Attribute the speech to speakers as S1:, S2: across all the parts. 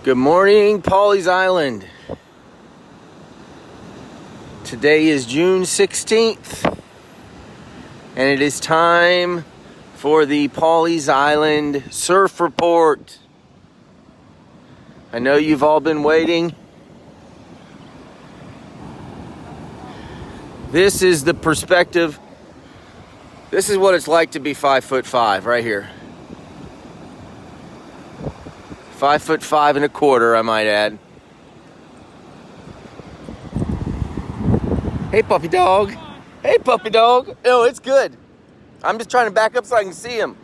S1: Good morning, Pawleys Island. Today is June 16th, and it is time for the Pawleys Island Surf Report. I know you've all been waiting. This is the perspective. This is what it's like to be 5'5" right here. 5'5" and a quarter, I might add. Hey, puppy dog. Hey, puppy dog. Oh, it's good. I'm just trying to back up so I can see him.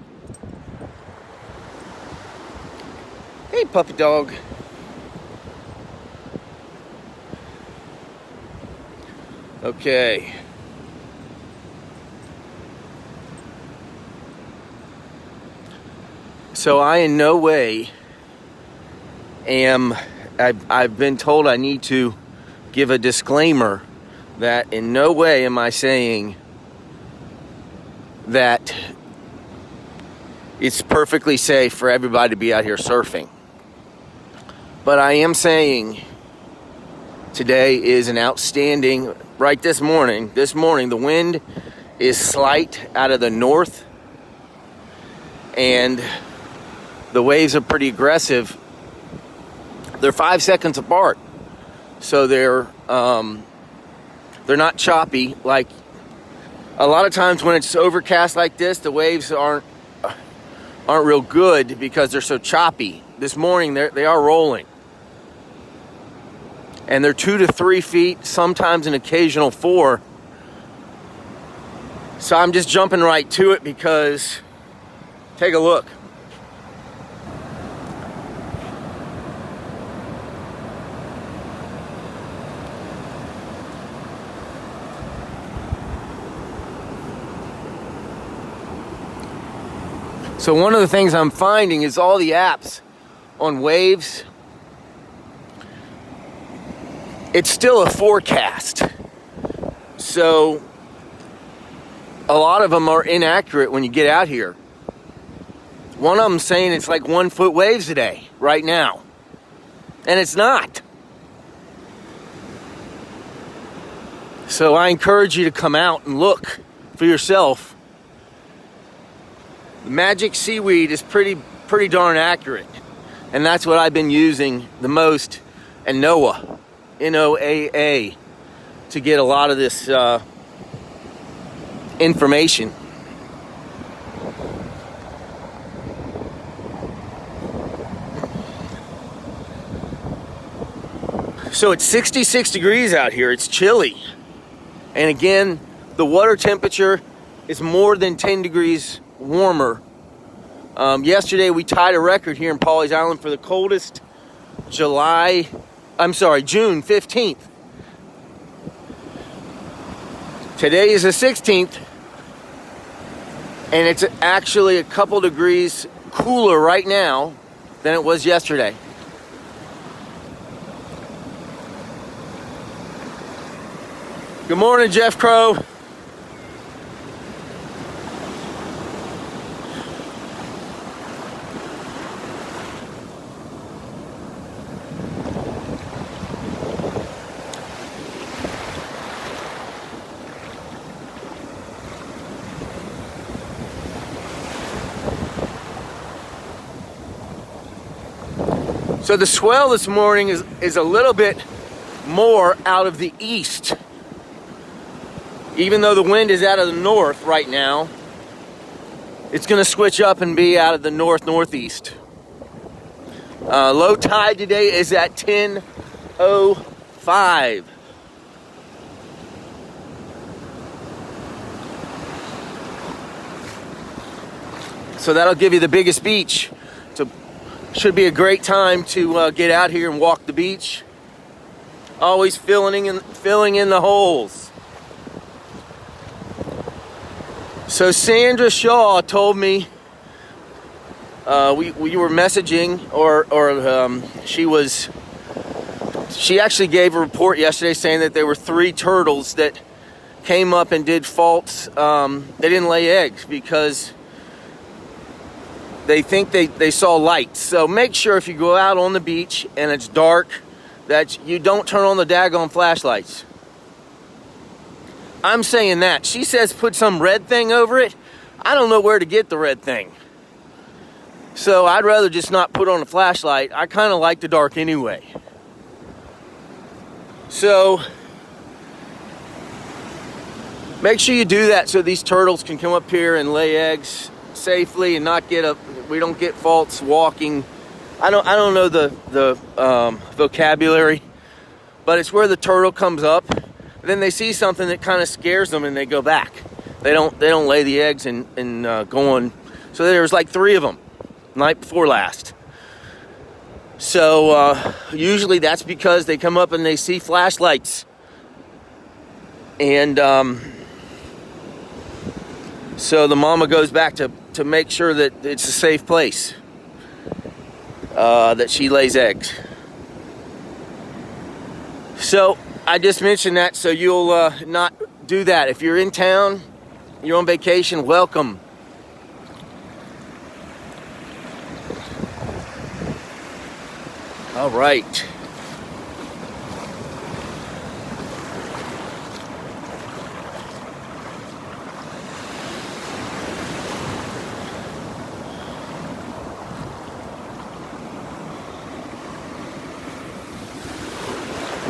S1: Hey, puppy dog. Okay. So I in no way I've been told I need to give a disclaimer that in no way am I saying that it's perfectly safe for everybody to be out here surfing. But I am saying today is an outstanding, right this morning the wind is slight out of the north and the waves are pretty aggressive. They're 5 seconds apart, so they're not choppy. Like a lot of times when it's overcast like this, the waves aren't real good because they're so choppy. This morning they are rolling, and they're 2 to 3 feet, sometimes an occasional 4. So I'm just jumping right to it because take a look. So one of the things I'm finding is all the apps on waves, it's still a forecast. So a lot of them are inaccurate when you get out here. One of them saying it's like 1 foot waves today, right now. And it's not. So I encourage you to come out and look for yourself. The magic seaweed is pretty darn accurate, and that's what I've been using the most. And NOAA, NOAA, to get a lot of this information. So it's 66 degrees out here. It's chilly, and again, the water temperature is more than 10 degrees warmer. Yesterday we tied a record here in Pawleys Island for the coldest June 15th. Today is the 16th, and it's actually a couple degrees cooler right now than it was yesterday. Good morning, Jeff Crow. So the swell this morning is a little bit more out of the east. Even though the wind is out of the north right now, it's going to switch up and be out of the northeast. Low tide today is at 10:05. So that'll give you the biggest beach. So should be a great time to get out here and walk the beach. Always filling in the holes. So Sandra Shaw told me we were messaging, or she actually gave a report yesterday saying that there were 3 turtles that came up and did faults. They didn't lay eggs because they think they saw lights. So make sure if you go out on the beach and it's dark that you don't turn on the daggone flashlights. I'm saying that. She says put some red thing over it. I don't know where to get the red thing. So I'd rather just not put on a flashlight. I kind of like the dark anyway. So make sure you do that so these turtles can come up here and lay eggs safely and not we don't get faults walking. I don't know the vocabulary, but it's where the turtle comes up, then they see something that kind of scares them and they go back. They don't lay the eggs and go on. So there's like 3 of them night before last. So usually that's because they come up and they see flashlights. And so the mama goes back to make sure that it's a safe place that she lays eggs. So I just mentioned that so you'll not do that. If you're in town, you're on vacation, welcome. All right.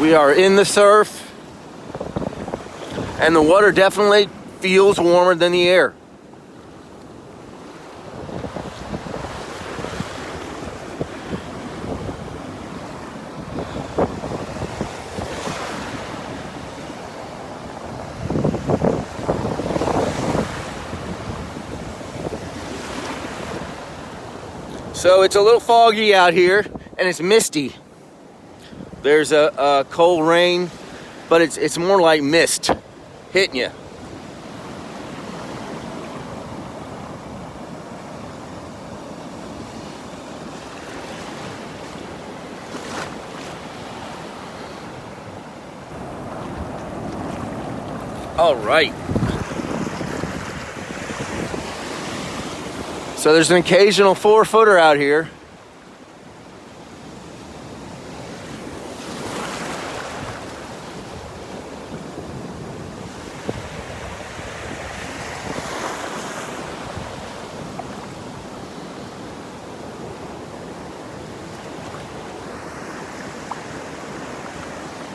S1: We are in the surf, and the water definitely feels warmer than the air. So it's a little foggy out here, and it's misty. There's a cold rain, but it's more like mist hitting you. All right. So there's an occasional 4-footer out here.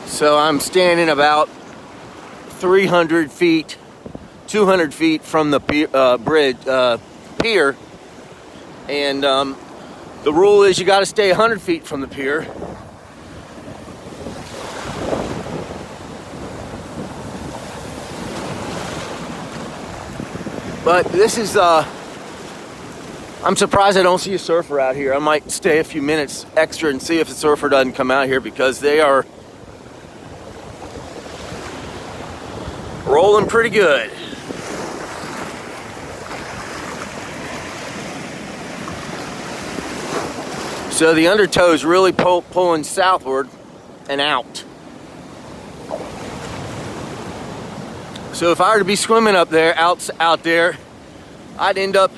S1: So I'm standing about 300 feet, 200 feet from the pier, and the rule is you got to stay 100 feet from the pier. But this is, I'm surprised I don't see a surfer out here. I might stay a few minutes extra and see if the surfer doesn't come out here, because they are rolling pretty good. So the undertow is really pulling southward and out. So if I were to be swimming up there, out there, I'd end up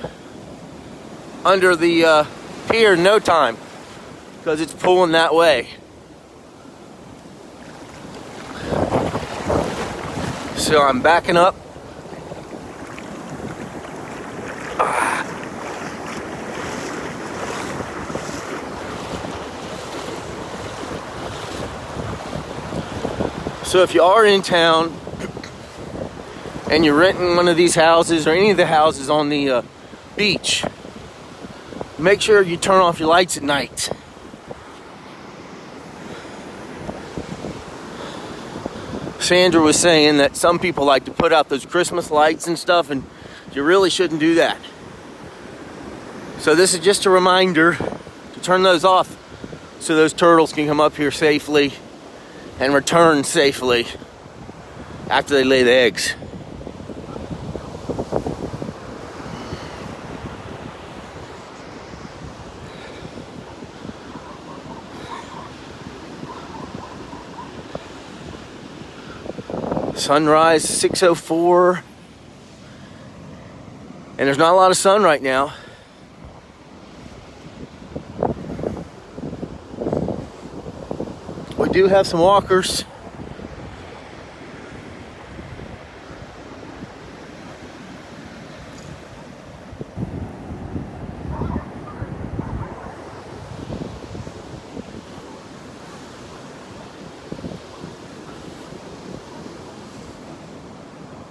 S1: under the pier in no time, because it's pulling that way. So I'm backing up. So if you are in town and you're renting one of these houses or any of the houses on the beach, make sure you turn off your lights at night. Sandra was saying that some people like to put out those Christmas lights and stuff, and you really shouldn't do that. So this is just a reminder to turn those off so those turtles can come up here safely and return safely after they lay the eggs. Sunrise 6:04, and there's not a lot of sun right now. We do have some walkers.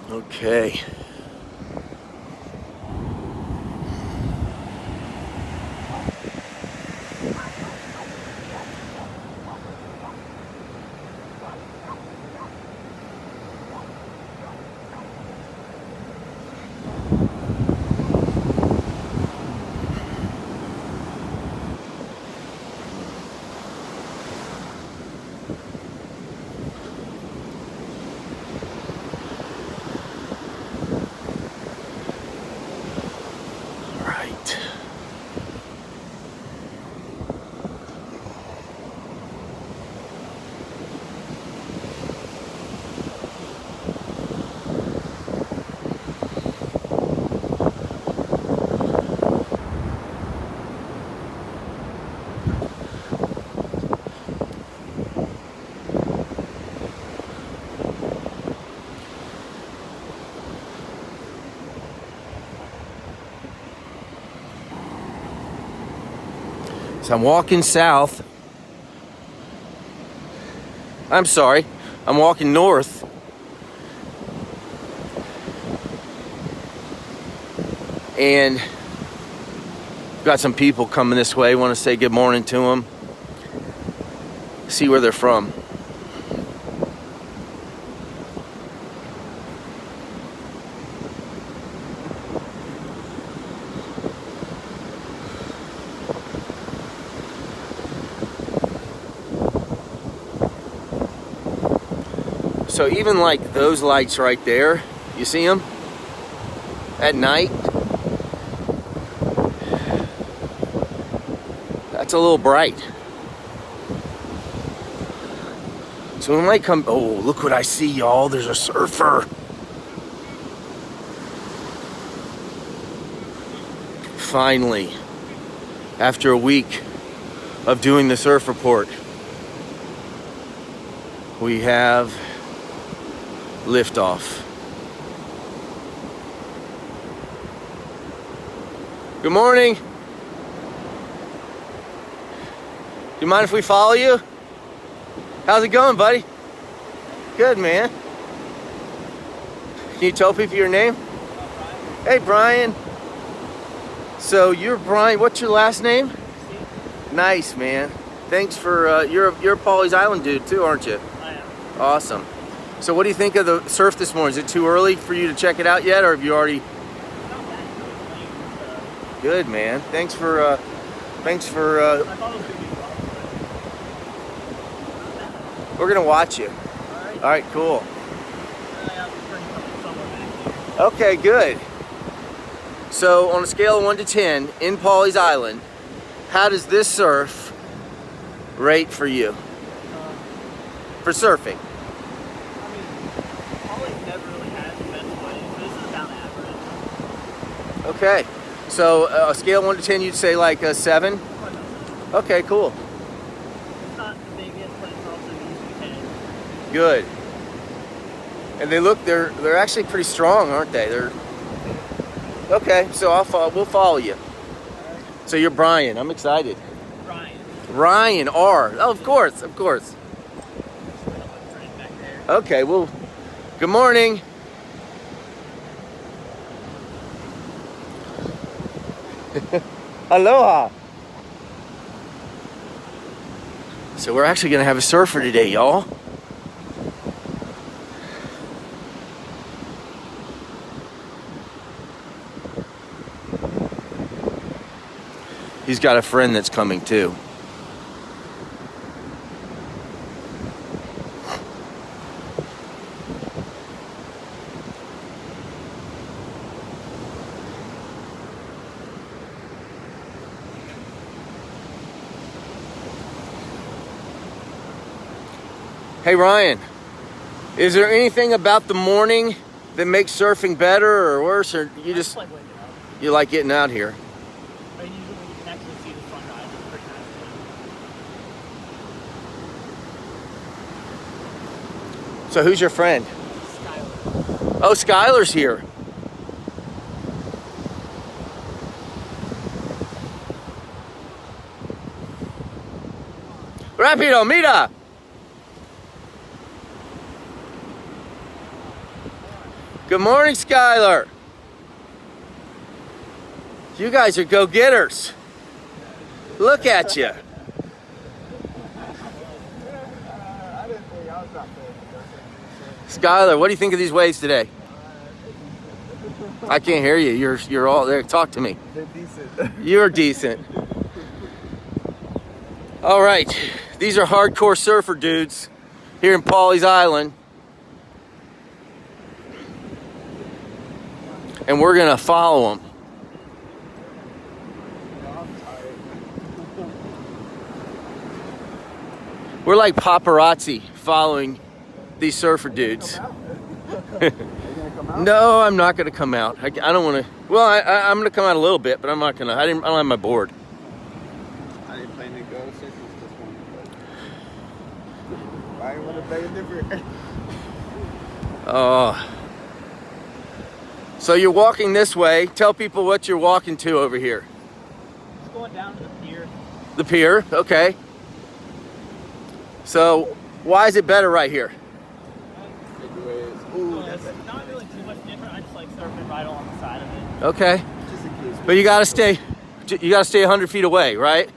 S1: Okay. So I'm walking south. I'm sorry, I'm walking north. And got some people coming this way. Want to say good morning to them. See where they're from. So even like those lights right there, you see them at night? That's a little bright. So we might come, oh, look what I see, y'all. There's a surfer. Finally, after a week of doing the surf report, we have liftoff. Good morning. Do you mind if we follow you? How's it going, buddy? Good, man. Can you tell people your name? Brian. Hey, Brian. So you're Brian. What's your last name? Nice, man. Thanks for you're a Pawleys Island dude too, aren't you?
S2: I am.
S1: Awesome. So what do you think of the surf this morning? Is it too early for you to check it out yet, or have you already? Good, man. Thanks for
S2: I thought it was gonna be rough,
S1: we're gonna watch you.
S2: but
S1: All right, cool.
S2: I have to bring someone back here.
S1: Okay, good. So on a scale of 1 to 10 in Pawleys Island, how does this surf rate for you? For surfing?
S2: I mean, Pawleys never really had the best waves. This is about average.
S1: Okay. So a scale of 1 to 10, you'd say like a 7? Okay, cool.
S2: It's not the biggest, but it's also the easy 10.
S1: Good. And they're actually pretty strong, aren't they? They're okay. So we'll follow you. So you're Brian. I'm excited.
S2: Ryan.
S1: Ryan R. Oh, of course.
S2: Friend back there.
S1: Okay. Well, good morning. Aloha. So we're actually gonna have a surfer today, y'all. He's got a friend that's coming too. Hey Ryan, is there anything about the morning that makes surfing better or worse, or you just
S2: like waking up.
S1: you like getting out here?
S2: I usually when you can actually see the sunrise, it's pretty
S1: So who's your friend?
S2: Skylar.
S1: Oh, Skylar's here. Rapido, mira! Good morning, Skylar. You guys are go-getters. Look at you. Skylar, what do you think of these waves today? I can't hear you. You're all there. Talk to me.
S3: They're decent.
S1: You're decent. All right. These are hardcore surfer dudes here in Pawleys Island. And we're going to follow them. We're like paparazzi following these surfer dudes. No, I'm not going to come out. I don't want to. Well, I'm going to come out a little bit, but I'm not going to. I don't have my board.
S3: I didn't plan to go since this one. But I want to play different.
S1: Oh. So you're walking this way. Tell people what you're walking to over here.
S2: Just going down to the pier.
S1: The pier, okay. So why is it better right here?
S2: It's not really too much different. I just like surfing right along the side of it.
S1: Okay.
S3: Just in case.
S1: But you gotta stay 100 feet away, right?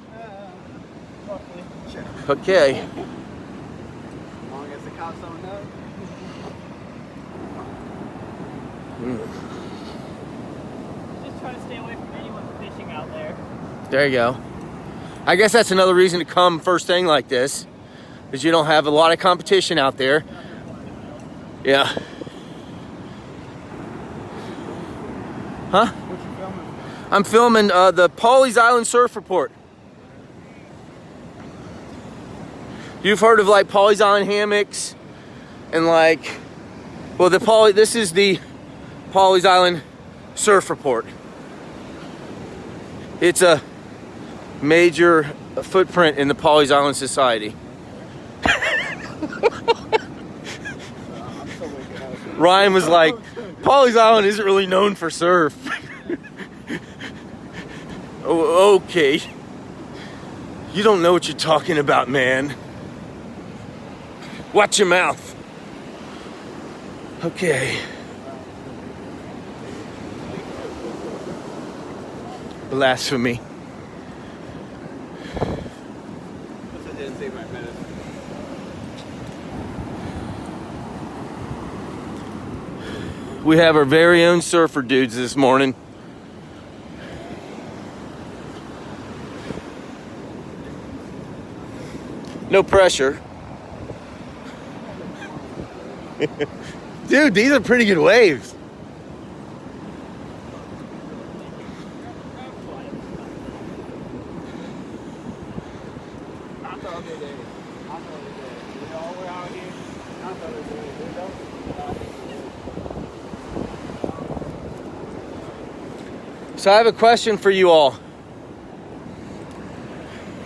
S2: Roughly.
S3: Sure.
S1: Okay.
S3: As long as the cops don't know.
S2: Just try to stay away from anyone fishing out there.
S1: There you go. I guess that's another reason to come first thing like this, is you don't have a lot of competition out there. Yeah. Huh?
S3: What you filming?
S1: I'm filming the Pawleys Island Surf Report. You've heard of like Pawleys Island hammocks and like, well, this is the Pawleys Island Surf Report. It's a major footprint in the Pawleys Island society. Ryan was like, Pawleys Island isn't really known for surf. Oh, okay. You don't know what you're talking about, man. Watch your mouth. Okay. Blasphemy.
S3: I didn't say my minute.
S1: We have our very own surfer dudes this morning. No pressure. Dude, these are pretty good waves.
S3: Not the other day. Not the other day. You know, we're out here. Not the other day. You know?
S1: So I have a question for you all.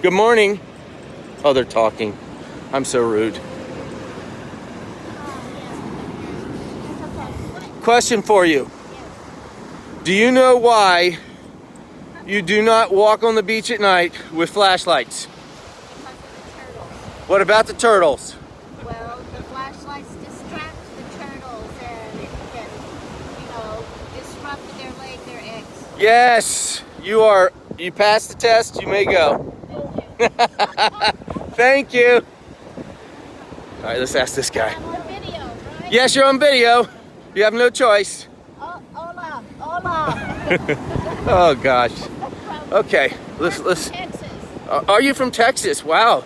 S1: Good morning. Oh, they're talking. I'm so rude. Question for you. Do you know why you do not walk on the beach at night with flashlights?
S4: Because of the turtles.
S1: What about the turtles?
S4: Well, the flashlights distract the turtles and it can, disrupt their eggs.
S1: Yes, you passed the test, you may go. Thank you. All right, let's ask this guy.
S4: I'm on video, right?
S1: Yes, you're on video. You have no choice.
S4: Oh, hola, hola.
S1: Oh gosh. Okay, let's.
S4: Texas.
S1: Are you from Texas? Wow,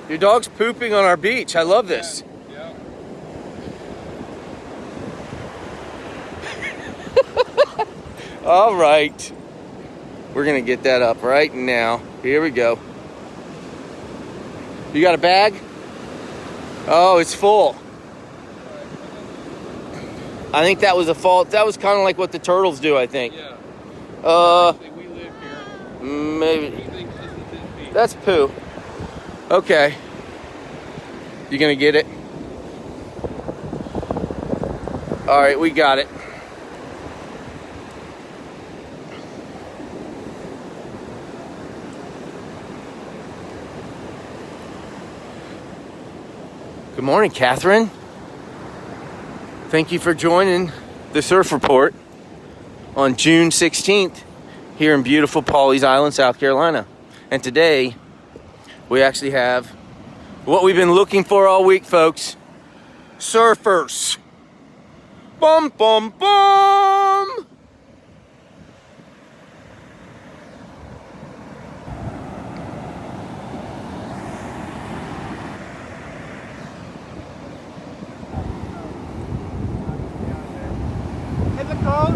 S1: your dog's pooping on our beach. I love this.
S3: Yeah.
S1: All right, we're gonna get that up right now. Here we go. You got a bag? Oh, it's full. I think that was a fault. That was kind of like what the turtles do, I think.
S3: Yeah.
S1: We
S3: live here.
S1: Maybe.
S3: We think this is his beach.
S1: That's poo. Okay. You gonna get it? All right, we got it. Good morning, Catherine. Thank you for joining the Surf Report on June 16th here in beautiful Pawleys Island, South Carolina. And today, we actually have what we've been looking for all week, folks. Surfers. Bum, bum, bum!
S3: Hit the code.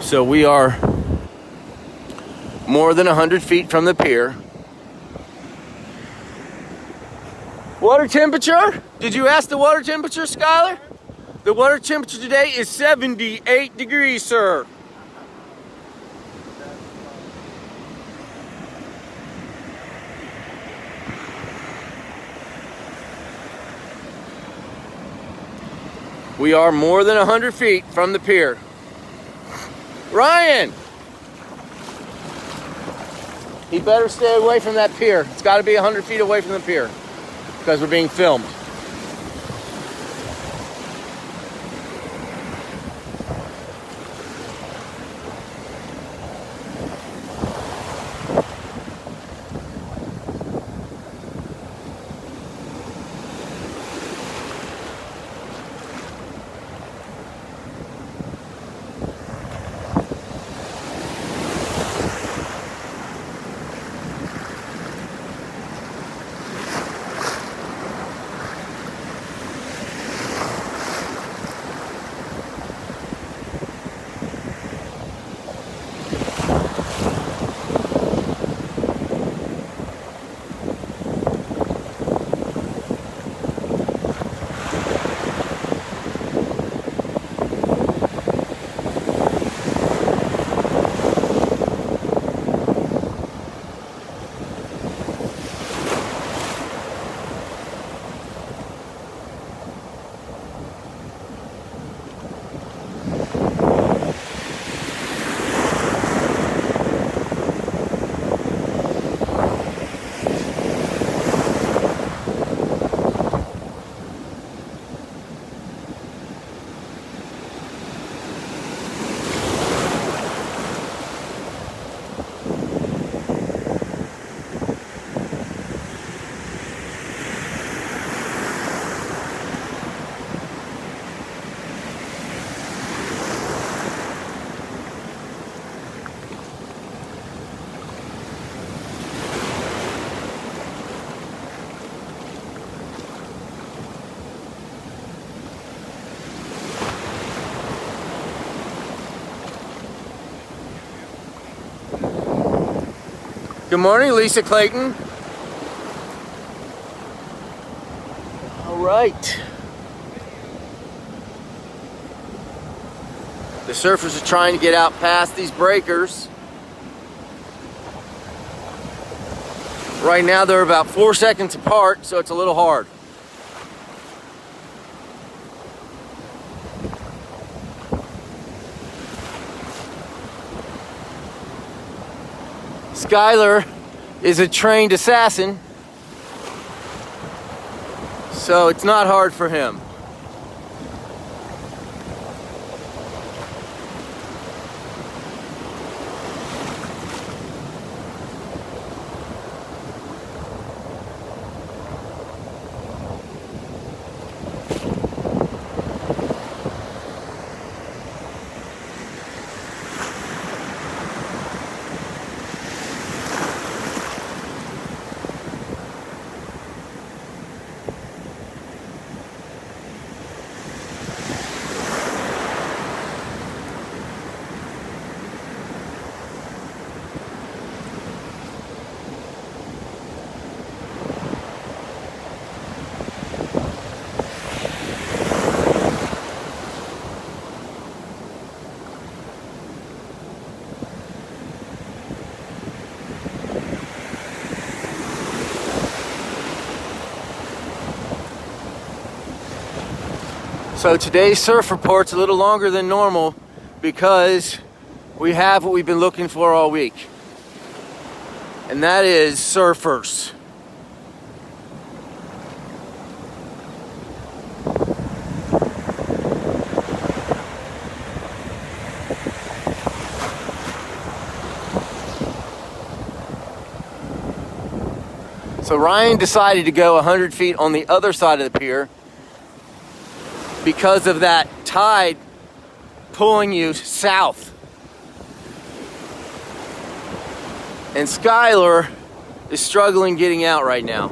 S1: So we are more than 100 feet from the pier. Water temperature? Did you ask the water temperature, Skylar? The water temperature today is 78 degrees, sir. We are more than 100 feet from the pier. Ryan! He better stay away from that pier. It's got to be 100 feet away from the pier because we're being filmed. Good morning, Lisa Clayton. All right. The surfers are trying to get out past these breakers. Right now they're about 4 seconds apart, so it's a little hard. Skylar is a trained assassin, so it's not hard for him. So today's surf report's a little longer than normal because we have what we've been looking for all week. And that is surfers. So Ryan decided to go 100 feet on the other side of the pier because of that tide pulling you south. And Skylar is struggling getting out right now.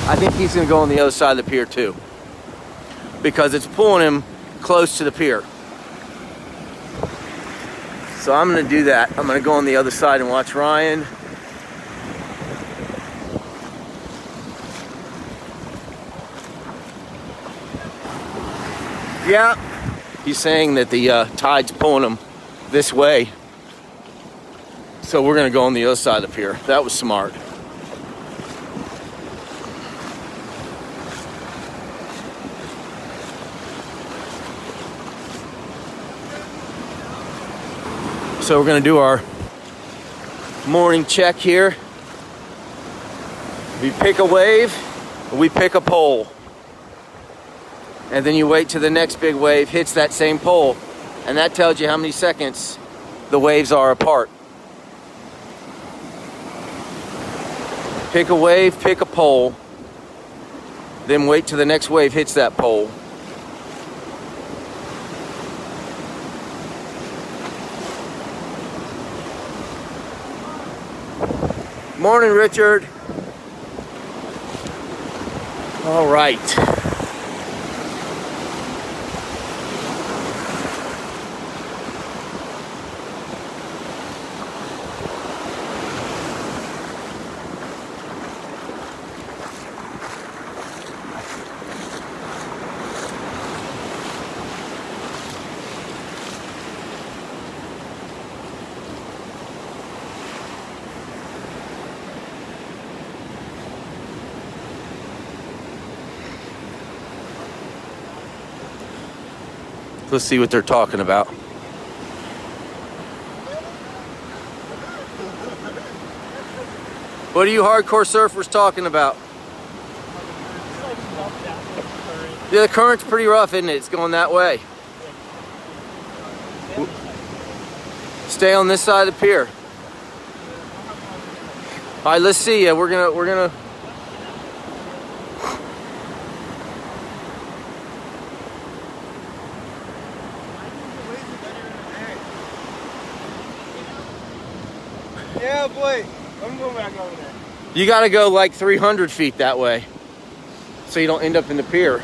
S1: I think he's gonna go on the other side of the pier too, because it's pulling him close to the pier. So I'm gonna do that. I'm gonna go on the other side and watch Ryan. Yeah, he's saying that the tide's pulling him this way. So we're gonna go on the other side of the pier. That was smart. So we're gonna do our morning check here. We pick a wave, we pick a pole. And then you wait till the next big wave hits that same pole. And that tells you how many seconds the waves are apart. Pick a wave, pick a pole. Then wait till the next wave hits that pole. Morning, Richard. All right. Let's see what they're talking about. What are you hardcore surfers talking about? Yeah, the current's pretty rough, isn't it? It's going that way. Stay on this side of the pier. All right, let's see. We're gonna.
S3: Yeah, boy. I'm going back over there.
S1: You got to go like 300 feet that way, so you don't end up in the pier.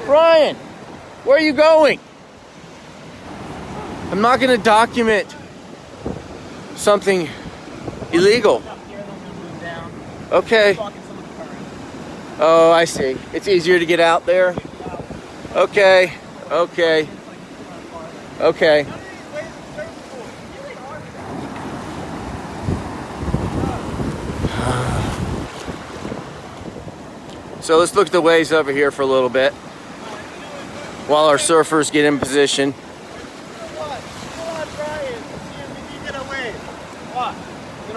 S1: Ryan, where are you going? I'm not going to document something illegal. Okay. Oh, I see. It's easier to get out there. Okay. Okay. Okay. So let's look at the waves over here for a little bit while our surfers get in position.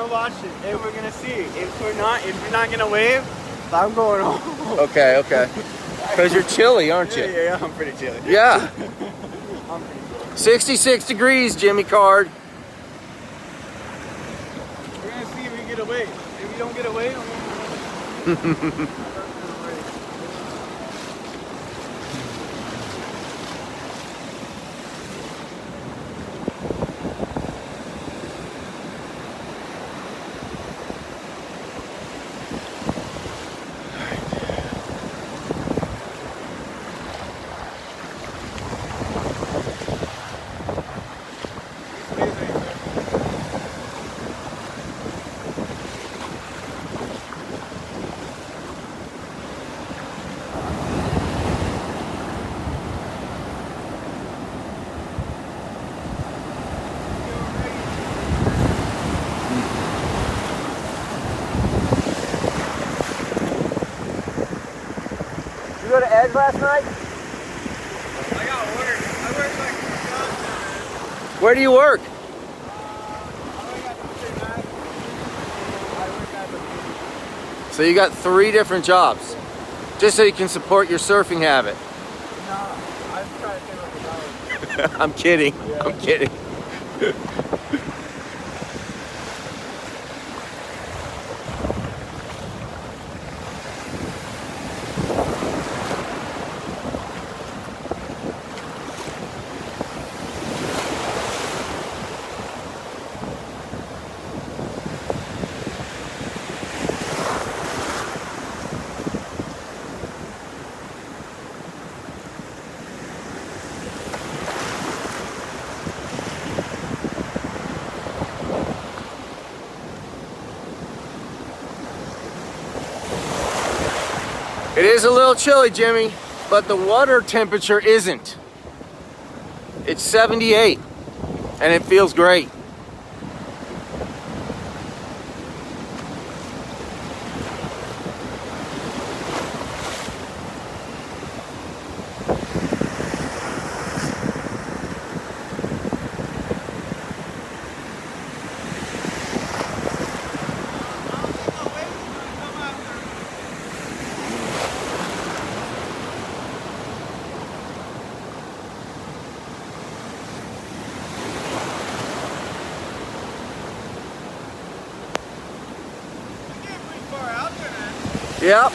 S3: Watch it and we're gonna see. If you're not gonna wave, I'm going home.
S1: Okay, okay. Because you're chilly, aren't you?
S3: Yeah, I'm pretty chilly.
S1: Yeah.
S3: I'm pretty chilly.
S1: 66 degrees, Jimmy Card.
S3: We're gonna see if we get a wave. If we don't get a wave,
S1: Edge last night?
S3: I got work. I work like 2 jobs now, man.
S1: Where do you work?
S3: I work at the St. Max. I work at the
S1: So you got 3 different jobs, just so you can support your surfing habit.
S3: Nah, I'm trying to save up the dollars.
S1: I'm kidding.
S3: Yeah.
S1: I'm kidding. It is a little chilly, Jimmy, but the water temperature isn't. It's 78, and it feels great. Yep.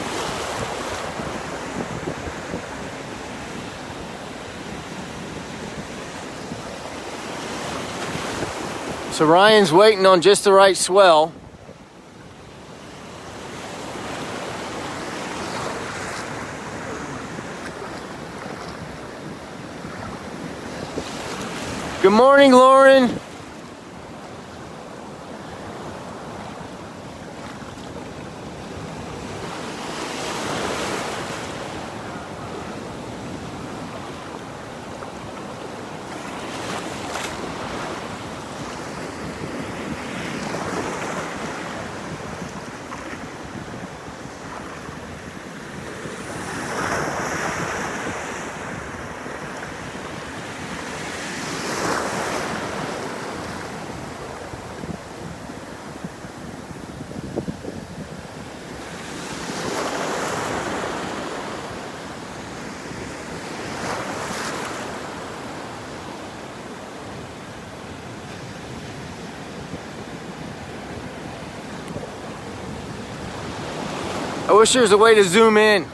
S1: So Ryan's waiting on just the right swell. Good morning, Lauren. I wish there was a way to zoom in.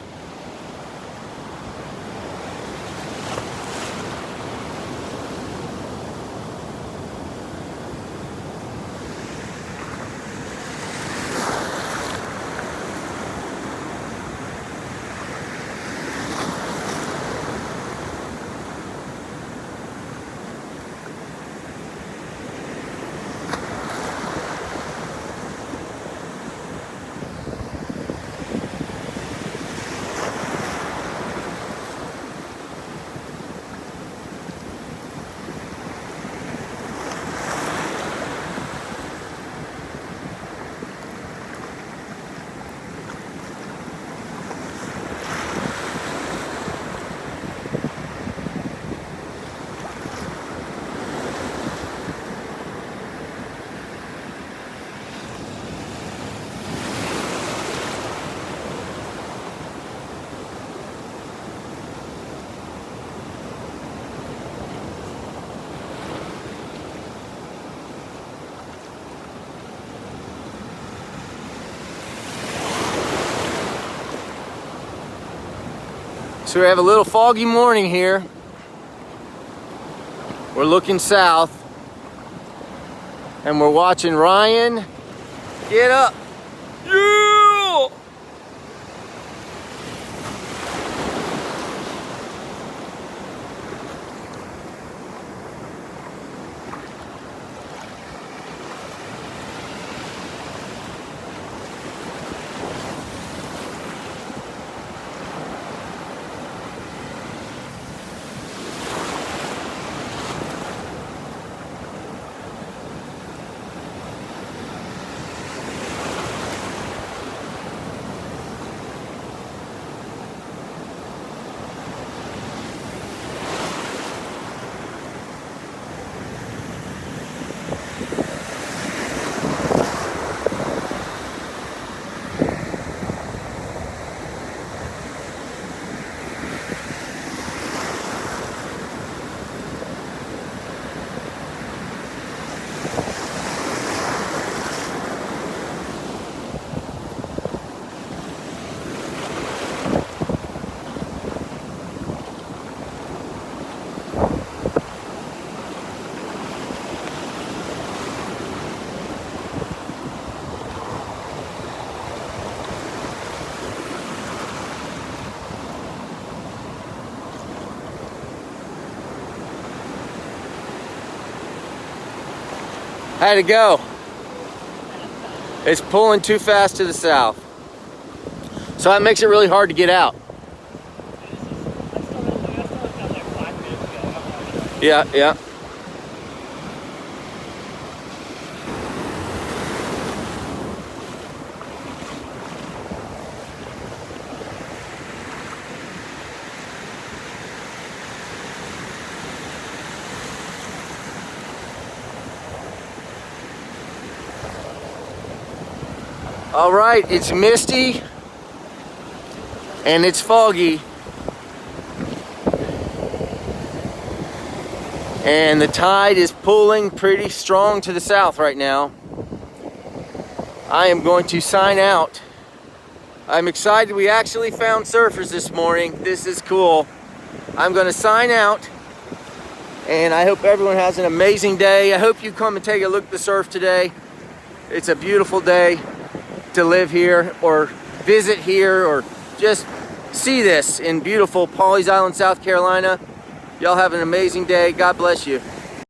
S1: So we have a little foggy morning here. We're looking south and we're watching Ryan get up. Yeah! Had to go. It's pulling too fast to the south. So that makes it really hard to get out. Yeah, yeah. All right, it's misty and it's foggy. And the tide is pulling pretty strong to the south right now. I am going to sign out. I'm excited we actually found surfers this morning. This is cool. I'm going to sign out. And I hope everyone has an amazing day. I hope you come and take a look at the surf today. It's a beautiful day to live here or visit here or just see this in beautiful Pawleys Island, South Carolina. Y'all have an amazing day. God bless you.